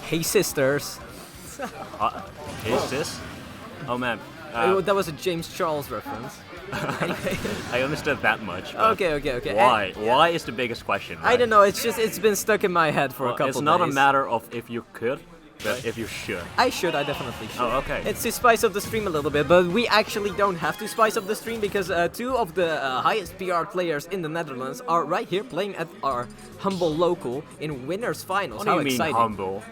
Hey sisters. Is this? Oh man. That was a James Charles reference. Anyway. I understood that much. Okay. Why? Why is the biggest question? Right? I don't know. It's been stuck in my head for a couple days. It's not a matter of if you could, but if you should. I definitely should. Oh, okay. It's to spice up the stream a little bit, but we actually don't have to spice up the stream because two of the highest PR players in the Netherlands are right here playing at our humble local in winners finals. What do you mean exciting. humble?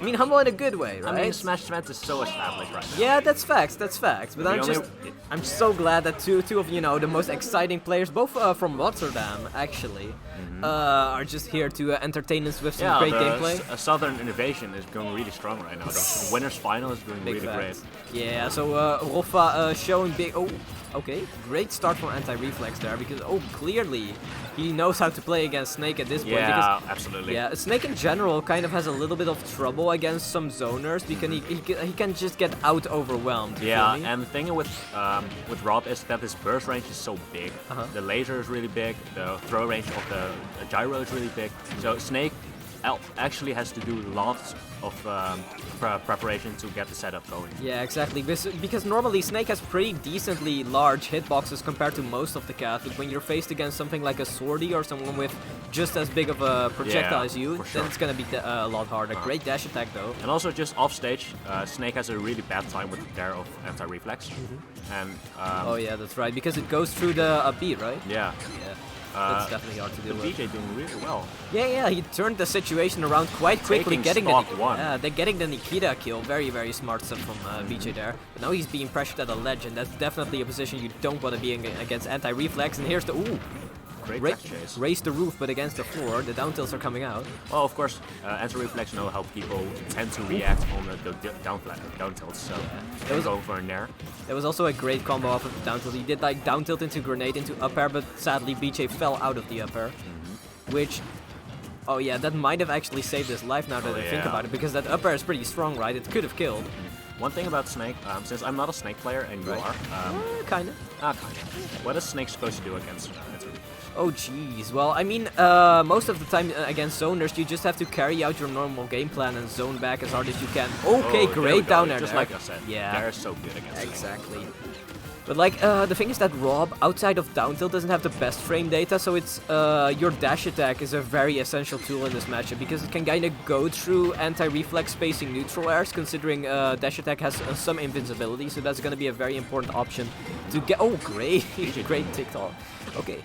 I mean humble in a good way, right? I mean Smash Event is so established right now. Yeah, that's facts. But I'm so glad that two of the most exciting players, both from Rotterdam actually, are just here to entertain us with some great gameplay. Southern Innovation is going really strong right now. The winners final is doing really great. Yeah, so Roffa showing big. Oh, okay, great start from Antireflex there because clearly he knows how to play against Snake at this point. Yeah, absolutely. Yeah, Snake in general kind of has a little bit of trouble against some zoners because he can just get out overwhelmed. Yeah, and the thing with R.O.B is that his burst range is so big. The laser is really big. The throw range of the gyro is really big. So Snake actually has to do lots of preparation to get the setup going. Yeah, exactly. Because normally Snake has pretty decently large hitboxes compared to most of the cast. But when you're faced against something like a Swordy or someone with just as big of a projectile as you, then it's gonna be a lot harder. Great dash attack though. And also just off stage, Snake has a really bad time with the dare of Antireflex. And oh yeah, that's right. Because it goes through the beat, right? Yeah. That's definitely hard to deal with. BeJay doing really well. Yeah, he turned the situation around quite quickly, getting the Nikita kill. Very, very smart stuff from BeJay there. But now he's being pressured at a ledge, and that's definitely a position you don't want to be in against Antireflex. And here's the raise the roof, but against the floor, the down tilts are coming out. Well, of course, Antireflex know how people tend to react on the down tilts, so it was going for a nair. There was also a great combo off of the down tilt. He did like down tilt into grenade into up air, but sadly BeJay fell out of the up air, which, oh yeah, that might have actually saved his life now that I think about it, because that up air is pretty strong, right? It could have killed. One thing about Snake, since I'm not a Snake player and you are, kinda. What is Snake supposed to do against Antireflex? Oh jeez, well I mean, most of the time against zoners you just have to carry out your normal game plan and zone back as hard as you can. Okay, great down there. Just like I said, yeah, they're so good against exactly. But like, the thing is that R.O.B, outside of down tilt, doesn't have the best frame data, so it's, your dash attack is a very essential tool in this matchup, because it can kinda go through anti-reflex spacing neutral airs, considering dash attack has some invincibility, so that's gonna be a very important option to get. Oh, great, great TikTok. Okay.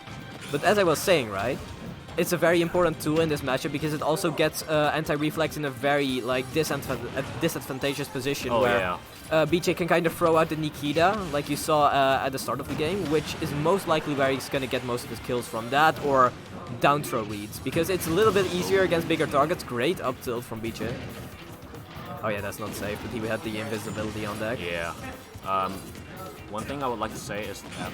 But as I was saying, right, it's a very important tool in this matchup because it also gets anti-reflex in a very like disadvantageous position where BeJay can kind of throw out the Nikita, like you saw at the start of the game, which is most likely where he's gonna get most of his kills from, that or down throw reads, because it's a little bit easier against bigger targets. Great up tilt from BeJay. Oh yeah, that's not safe, but he had the invisibility on deck. Yeah. One thing I would like to say is that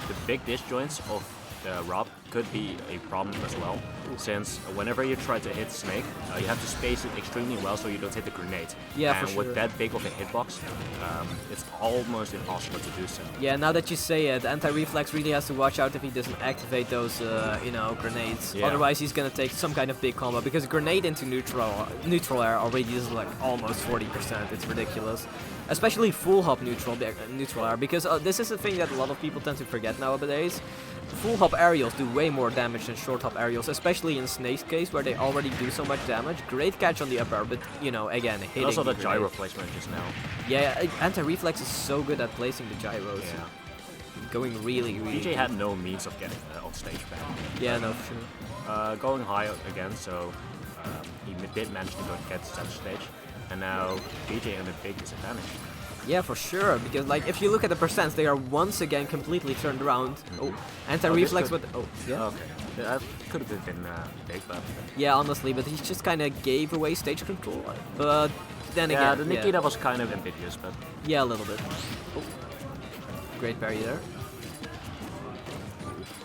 the big disjoints of the R.O.B could be a problem as well, since whenever you try to hit Snake, you have to space it extremely well so you don't hit the grenade. Yeah, and with that big of a hitbox, it's almost impossible to do so. Yeah, now that you say it, Antireflex really has to watch out if he doesn't activate those, grenades. Yeah. Otherwise, he's gonna take some kind of big combo, because grenade into neutral air already is like almost 40%. It's ridiculous. Especially full hop neutral air, because this is a thing that a lot of people tend to forget nowadays. Full hop aerials do way more damage than short hop aerials, especially in Snake's case where they already do so much damage. Great catch on the up air, but again, hitting. Also the gyro placement just now. Yeah, Antireflex is so good at placing the gyros. Yeah. Going really, really. BeJay had no means of getting off stage back. Yeah, no, for sure. Going high again, so he did manage to get to center stage, and now BeJay under big disadvantage. Yeah, for sure, because like if you look at the percents, they are once again completely turned around. Oh, anti-reflex, but yeah. Okay, that could have been big, but yeah, honestly, but he just kind of gave away stage control. But then again, the Nikita was kind of ambiguous, but yeah, a little bit. Oh. Great parry there.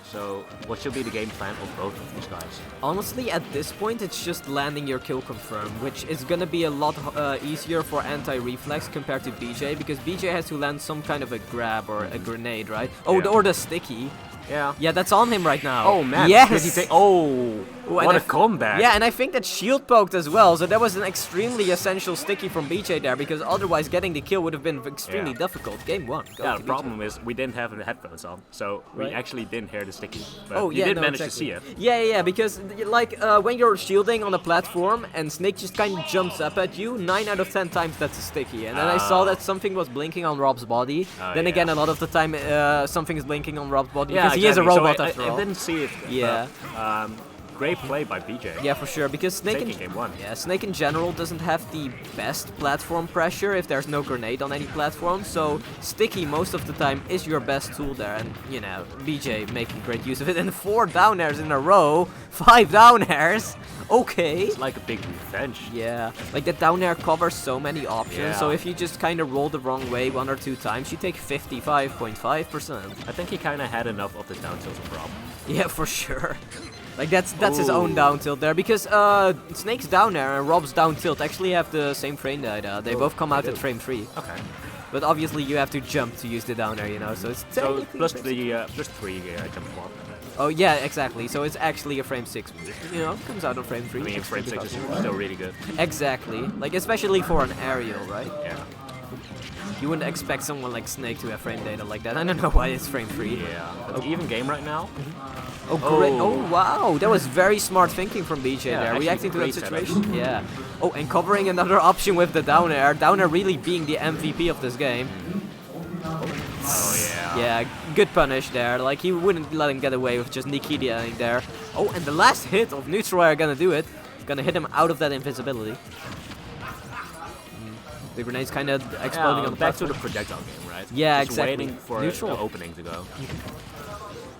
So, what should be the game plan of both of these guys? Honestly, at this point, it's just landing your kill confirm, which is gonna be a lot easier for anti-reflex compared to BeJay, because BeJay has to land some kind of a grab or a grenade, right? Oh, or the sticky. Yeah. Yeah, that's on him right now. Oh man. Yes. Did he take? Oh. Ooh, and What a comeback! Yeah, and I think that shield poked as well, so that was an extremely essential sticky from BeJay there, because otherwise getting the kill would have been extremely difficult. Game 1. Yeah, the problem is we didn't have the headphones on, so we actually didn't hear the sticky. But yeah, you did manage to see it. Yeah, because like when you're shielding on a platform and Snake just kind of jumps up at you, 9 out of 10 times that's a sticky. And then I saw that something was blinking on Rob's body. Then again, a lot of the time something is blinking on Rob's body because he is a robot after all. I didn't see it. Yeah. But, great play by BeJay. Yeah, for sure, because Snake in game 1. Yeah, Snake in general doesn't have the best platform pressure if there's no grenade on any platform, so sticky most of the time is your best tool there, and you know, BeJay making great use of it, and 4 down airs in a row, 5 down airs, okay. It's like a big revenge. Yeah, like the down air covers so many options, so if you just kind of roll the wrong way 1 or 2 times, you take 55.5%. I think he kind of had enough of the down tilt of Rob. Yeah, for sure. Like that's his own down tilt there, because Snake's down air and Rob's down tilt actually have the same frame data. They both come out at frame 3. Okay. But obviously you have to jump to use the down air, you know, so it's so plus 3 jump block. Oh yeah, exactly. So it's actually a frame 6 move. You know, it comes out on frame 3. I mean, frame 6 is still really good. Exactly. Like especially for an aerial, right? Yeah. You wouldn't expect someone like Snake to have frame data like that. I don't know why it's frame 3. Yeah. But even game right now. Oh great! Oh wow, that was very smart thinking from BeJay there, reacting to that great situation. setup. Yeah. Oh, and covering another option with the down air. Down air really being the MVP of this game. Oh yeah. Yeah, good punish there. Like he wouldn't let him get away with just Nikidiaing there. Oh, and the last hit of neutral air gonna do it. Gonna hit him out of that invisibility. The grenade's kind of exploding on the back platform. to the projectile game, right? Yeah, just exactly. waiting for Neutral. the opening to go.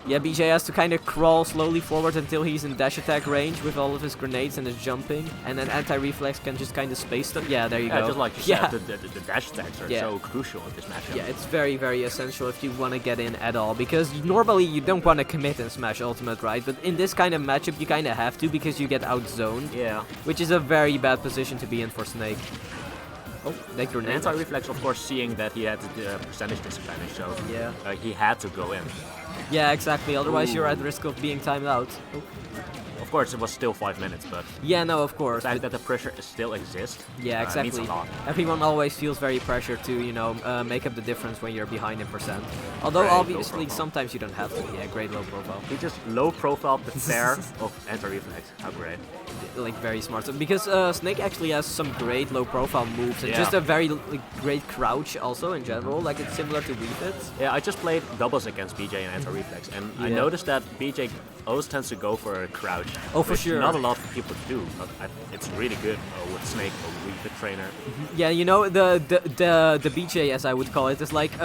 Yeah, BeJay has to kind of crawl slowly forward until he's in dash attack range with all of his grenades and his jumping, and then anti-reflex can just kind of space them. Yeah, there you go. Just like you said, the dash attacks are so crucial in this matchup. Yeah, it's very, very essential if you want to get in at all, because normally you don't want to commit and smash ultimate, right? But in this kind of matchup you kind of have to, because you get outzoned. Yeah. Which is a very bad position to be in for Snake. Oh, that grenade. Anti-reflex, of course, seeing that he had the percentage disadvantage, so he had to go in. Yeah, exactly. Otherwise, you're at risk of being timed out. Oh. Of course, it was still 5 minutes, but yeah, no, of course. The fact that the pressure still exists, yeah, exactly. means a lot. Everyone always feels very pressured to, you know, make up the difference when you're behind in percent. Although Great obviously sometimes you don't have to. Yeah, great low profile. He just low profile the pair of anti-reflex. How great. Like very smart. So, because Snake actually has some great low profile moves and just a very great crouch also in general. Like it's similar to Wii Fit. Yeah, I just played doubles against BeJay and anti-reflex, and I noticed that BeJay always tends to go for a crouch. Oh, for sure. Not a lot of people do, but it's really good with Snake or Wii Fit trainer. Yeah, you know, the BeJay, as I would call it, is like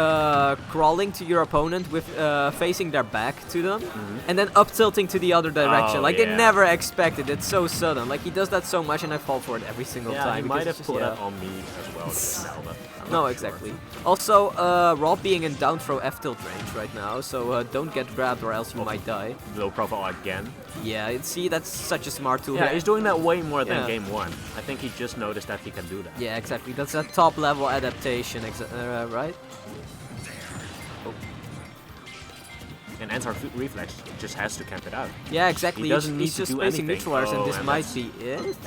crawling to your opponent with facing their back to them, and then up tilting to the other direction. Like they never expect it. It's so sudden. Like he does that so much, and I fall for it every single time. Yeah, he might have pulled that on me as well. But no, exactly. Also, R.O.B being in down throw F tilt range right now, so don't get grabbed or else you might die. Low profile again. Yeah, see, that's such a smart tool. Yeah, he's doing that way more than game 1. I think he just noticed that he can do that. Yeah, exactly. That's a top level adaptation, right? Oh. And anti-reflex just has to camp it out. Yeah, exactly. He doesn't need he's to just do spacing anything. neutralizers, and this might be it.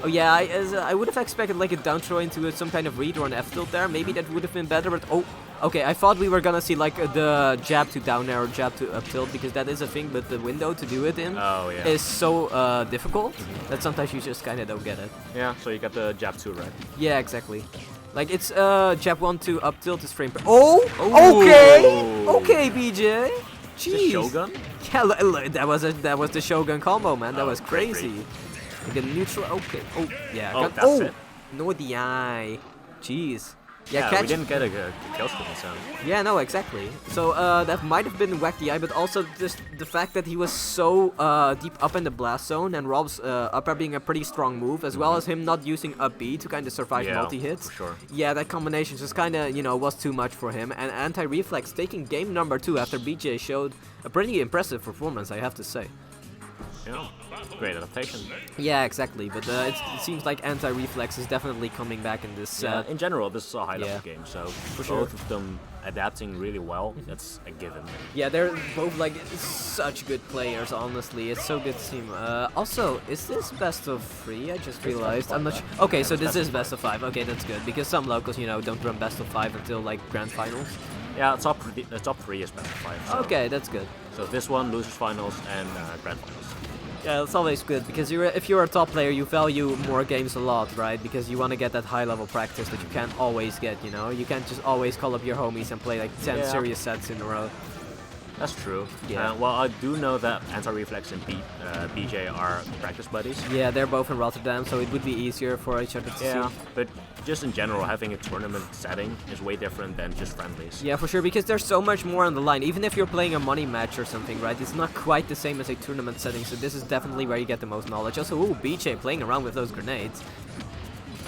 Oh yeah, I would have expected like a down throw into some kind of read or an F tilt there. Maybe that would have been better, but okay, I thought we were gonna see like the jab to down air or jab to up tilt, because that is a thing, but the window to do it in is so difficult that sometimes you just kind of don't get it. Yeah, so you got the jab 2, right? Yeah, exactly. Like it's jab 1 to up tilt is frame per. Okay, BeJay. Jeez. The Shogun? Yeah, look, that was the Shogun combo, man. That was crazy. Like the neutral. Okay. Oh yeah. That's it. No DI. Jeez. Yeah, we didn't get a kill screen, so... Yeah, no, exactly. So, that might have been whack DI, but also just the fact that he was so deep up in the blast zone, and Rob's up air being a pretty strong move, as well as him not using up B to kind of survive multi-hits. For sure. Yeah, that combination just kind of, you know, was too much for him. And anti-reflex taking game number 2 after BeJay showed a pretty impressive performance, I have to say. Yeah, great adaptation. Yeah, exactly. But it seems like anti-reflex is definitely coming back in this set. In general, this is a high-level game, so both of them adapting really well, that's a given. Yeah, they're both like such good players, honestly. It's so good to see them. Also, is this best of 3? I just realized. I'm not sure. Okay, so this is best of 5. Okay, that's good. Because some locals, you know, don't run best of 5 until like grand finals. Yeah, top 3 is best of 5. So. Okay, that's good. So this one, losers finals and grand finals. Yeah, it's always good because if you're a top player, you value more games a lot, right? Because you want to get that high level practice that you can't always get, you know? You can't just always call up your homies and play like 10 serious sets in a row. That's true. Yeah. Well, I do know that Antireflex and BeJay are practice buddies. Yeah, they're both in Rotterdam, so it would be easier for each other to see. But just in general, having a tournament setting is way different than just friendlies. Yeah, for sure, because there's so much more on the line. Even if you're playing a money match or something, right? It's not quite the same as a tournament setting, so this is definitely where you get the most knowledge. Also, ooh, BeJay playing around with those grenades.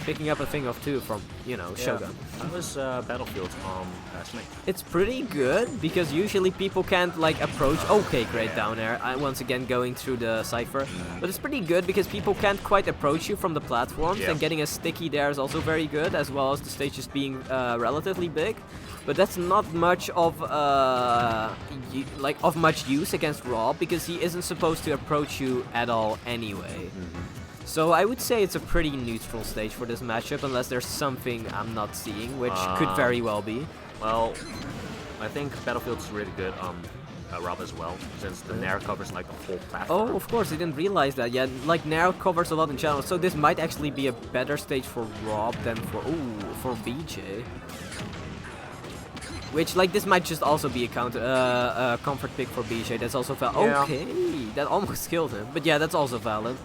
Picking up a thing or two from, you know, Shogun. How was Battlefield on Snake? It's pretty good, because usually people can't, like, approach... Okay, great down air. Once again going through the Cypher. But it's pretty good, because people can't quite approach you from the platforms, and getting a sticky there is also very good, as well as the stage just being relatively big. But that's not much of, much use against R.O.B, because he isn't supposed to approach you at all anyway. So I would say it's a pretty neutral stage for this matchup, unless there's something I'm not seeing, which could very well be. Well, I think Battlefield's really good on R.O.B as well, since the Nair covers like the whole platform. Oh, of course, I didn't realize that. Yeah, like Nair covers a lot in general, so this might actually be a better stage for R.O.B than for BeJay. Which, like, this might just also be a comfort pick for BeJay. That's also valid. Okay, that almost killed him, but yeah, that's also valid.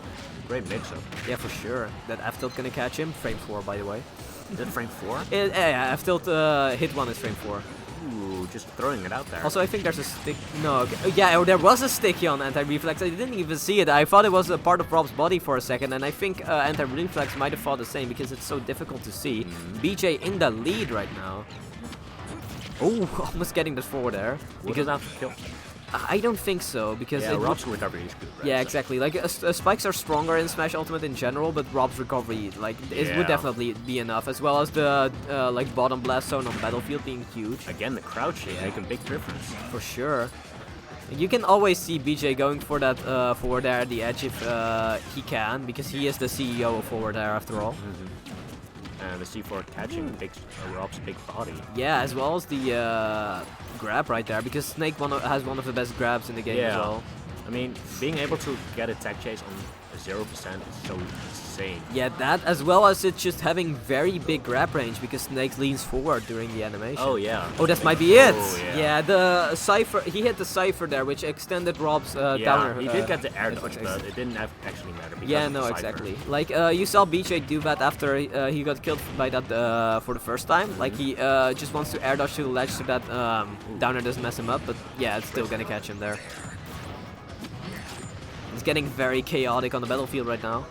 Great mix-up. Yeah, for sure. That F-tilt gonna catch him. Frame 4, by the way. Is it frame 4? Yeah, F-tilt hit 1 is frame 4. Ooh, just throwing it out there. Also, I think there's a stick. No, yeah, there was a sticky on Anti-Reflex. I didn't even see it. I thought it was a part of R.O.B's body for a second, and I think Anti-Reflex might have thought the same because it's so difficult to see. BeJay in the lead right now. Oh, almost getting this forward there. Because that kill. I don't think so, because R.O.B's recovery is good, right? Yeah, exactly. Like, spikes are stronger in Smash Ultimate in general, but R.O.B's recovery, like, it would definitely be enough, as well as the, like, bottom blast zone on Battlefield being huge. Again, the crouching make a big difference. For sure. You can always see BeJay going for that forward air at the edge if he can, because he is the CEO of forward air after all. And the C4 catching R.O.B's big body. Yeah, as well as the grab right there, because Snake has one of the best grabs in the game as well. I mean, being able to get a tech chase on 0% is so insane. Yeah, that as well as it just having very big grab range, because Snake leans forward during the animation. Oh yeah. Oh, that might be it. Oh, yeah, the Cypher, he hit the Cypher there, which extended R.O.B's downer. He did get the air dodge, but it didn't actually matter. Yeah, no, exactly. Like, you saw BeJay do that after he got killed by that for the first time. Like, he just wants to air dodge to the ledge so that downer doesn't mess him up, but yeah, it's still gonna catch him there. It's getting very chaotic on the battlefield right now.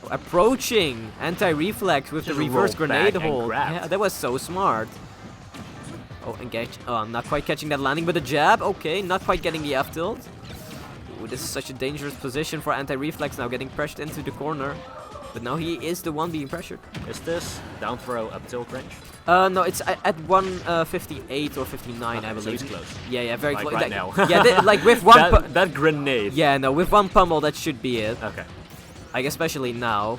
Approaching Anti-Reflex with the reverse grenade hold. Yeah, that was so smart. Oh, engage. Oh, I'm not quite catching that landing, but the jab. Okay, not quite getting the F-tilt. Ooh, this is such a dangerous position for Anti-Reflex now, getting pressured into the corner. But now he is the one being pressured. Is this down throw up tilt range? No, it's at 158 or 59, I believe. So he's close. Yeah, very like close. Right now. Yeah, like with one that grenade. Yeah, no, with one pummel that should be it. Okay. Like, especially now.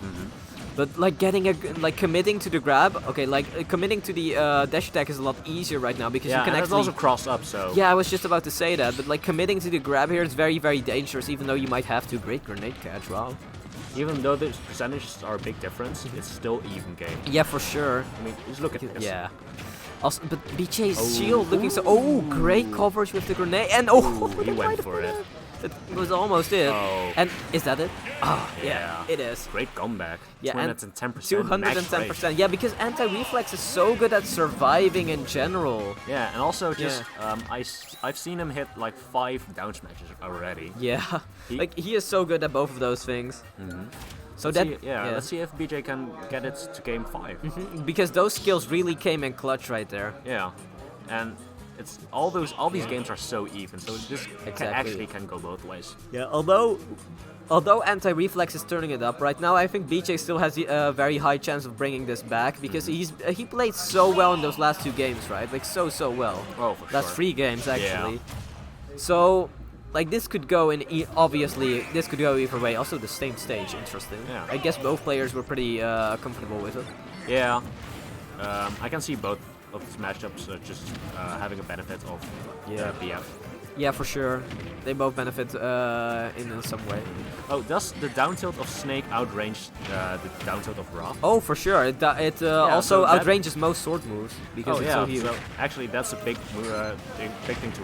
But like getting committing to the grab, okay, like committing to the dash attack is a lot easier right now, because you can actually also cross up, so... Yeah, I was just about to say that, but like committing to the grab here is very, very dangerous, even though you might have to. Great grenade catch, wow. Even though the percentages are a big difference, it's still even game. Yeah, for sure. I mean, just look at this. Yeah. Also, but BeJay's shield looking so... Oh, great coverage with the grenade, and he went for it. That was almost it. Oh. And is that it? Oh, yeah, it is. Great comeback. Yeah, 210%. 210%. Yeah, because Anti-Reflex is so good at surviving in general. Yeah, and also just I've seen him hit like 5 down smashes already. Yeah, like he is so good at both of those things. So let's see if BeJay can get it to game 5. Because those skills really came in clutch right there. Yeah, and it's all these games are so even, so this actually can go both ways. Yeah, although Although Antireflex is turning it up right now, I think BeJay still has a very high chance of bringing this back because he played so well in those last 2 games, right? Like so well. Oh, for That's sure. 3 games actually. Yeah. So, like this could go in obviously this could go either way. Also the same stage, interesting. Yeah. I guess both players were pretty comfortable with it. Yeah. I can see both of these matchups just having a benefit of BF. Yeah, for sure. They both benefit in some way. Oh, does the down tilt of Snake outrange the down tilt of R.O.B? Oh, for sure. It also so that- outranges most sword moves because it's so huge. So actually, that's a big thing to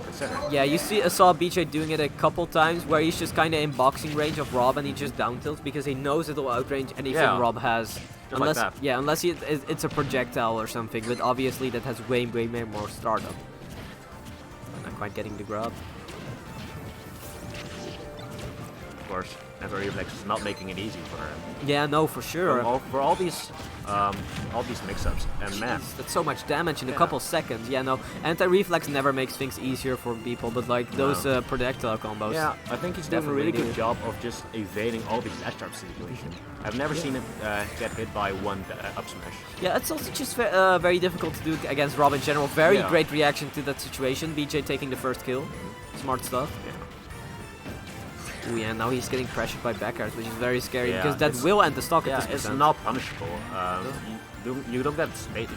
consider. Yeah, you saw BeJay doing it a couple times where he's just kind of in boxing range of R.O.B and he just down tilts because he knows it'll outrange anything R.O.B has. Just Unless, like that. yeah, unless it's a projectile or something, but obviously that has way more startup. Not quite getting the grab. Of course, Antireflex is not making it easy for her. Yeah, no, for sure. For all these mix-ups, and man, That's so much damage in a couple seconds. Yeah, no, Antireflex never makes things easier for people, but like those projectile combos. yeah, I think he's doing a really Definitely good job of just evading all these dash trap situations. I've never seen him get hit by one up smash. Yeah, it's also just very difficult to do against R.O.B in general. Very great reaction to that situation. BeJay taking the first kill. Smart stuff. Yeah. Ooh, yeah, now he's getting pressured by backairs, which is very scary Yeah, because that will end the stock Yeah, at this it's percent. not punishable. You don't get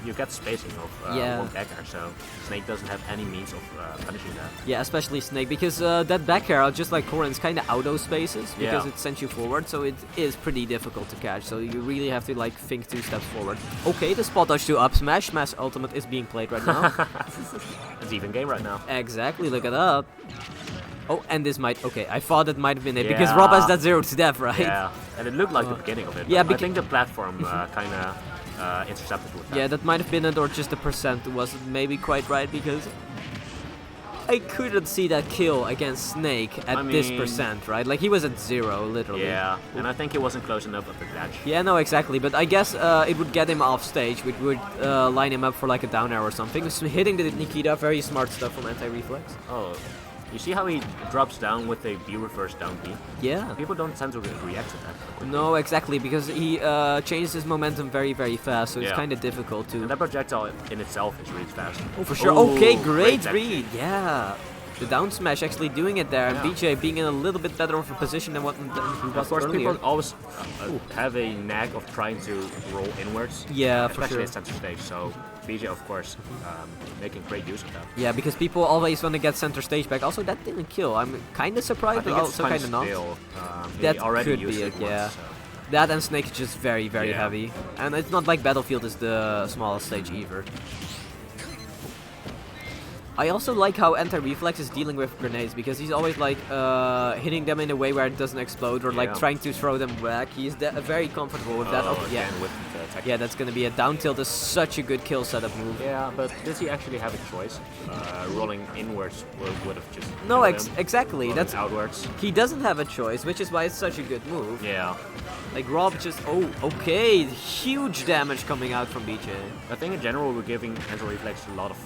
you get spacing of one backer, so Snake doesn't have any means of punishing that. Yeah, especially Snake, because that back arrow, just like Corin's, kind of auto spaces because it sends you forward, so it is pretty difficult to catch. So you really have to like think 2 steps forward. Okay, the spot dodge to up smash. Smash ultimate is being played right now. It's even game right now. Exactly, look at that. Oh, and this might... Okay, I thought it might have been it, because R.O.B has that 0 to death, right? Yeah, and it looked like the beginning of it. Yeah, I think the platform kind of intercepted with that. Yeah, that might have been it, or just the percent wasn't maybe quite right, because I couldn't see that kill against Snake at this percent, right? Like, he was at 0, literally. Yeah, and I think he wasn't close enough of the dash. Yeah, no, exactly, but I guess it would get him off stage, which would line him up for like a down air or something. So hitting the Nikita, very smart stuff from Antireflex. Oh, you see how he drops down with a B reverse down B? Yeah. People don't tend to react to that. No, exactly, because he changes his momentum very fast, so it's kind of difficult to... And that projectile in itself is really fast. Oh, for sure. Ooh, Okay, great great read. Yeah. The down smash actually doing it there, and Yeah. BeJay being in a little bit better of a position than what he was Of course, earlier. people always have a knack of trying to roll inwards. Yeah, for especially sure. at center stage. So BeJay, of course, making great use of that. Yeah, because people always want to get center stage back. Also, that didn't kill. I'm kind of I surprised, but think it's also kind of not. still. That he already could used be it it, once, yeah. so. That and Snake is just very Yeah. heavy. And it's not like Battlefield is the smallest stage either. I also like how Antireflex is dealing with grenades, because he's always like hitting them in a way where it doesn't explode, or like trying to throw them back. He's very comfortable with that. Oh, Okay, yeah. again with the tech. Yeah, that's gonna be a down tilt. Is such a good kill setup move. Yeah, but does he actually have a choice? Rolling inwards would have just. No, killed him. exactly. Rolling That's outwards. he doesn't have a choice, which is why it's such a good move. Yeah, Like R.O.B just okay, huge damage coming out from BeJay. I think in general we're giving Antireflex a lot of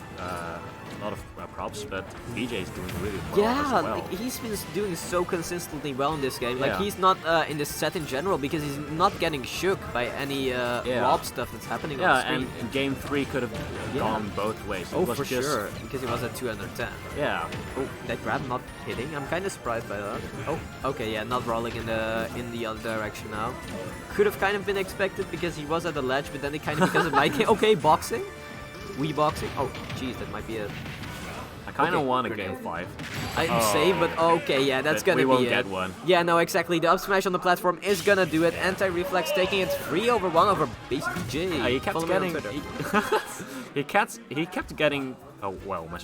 props, but BeJay is doing really well as well. Like, he's been doing so consistently well in this game. Like Yeah. he's not in this set in general because he's not getting shook by any R.O.B stuff that's happening on and screen. game 3 could have gone both ways. It Oh, was for just, sure, because he was at 210. Yeah, Oh, that grab not hitting. I'm kind of surprised by that. Oh, okay, yeah, not rolling in the other direction now. Could have kind of been expected because he was at the ledge, but then it kind of because of my okay, boxing, Wii boxing. Oh, jeez, that might be a. I kind of want a grenade. game 5. I'm safe, but okay, yeah, that's But gonna we won't be it. get one. Yeah, no, exactly. The up smash on the platform is gonna do it. Antireflex taking it 3-1 over BeJay. He kept Follow me on getting. Twitter. He kept getting. Oh well, my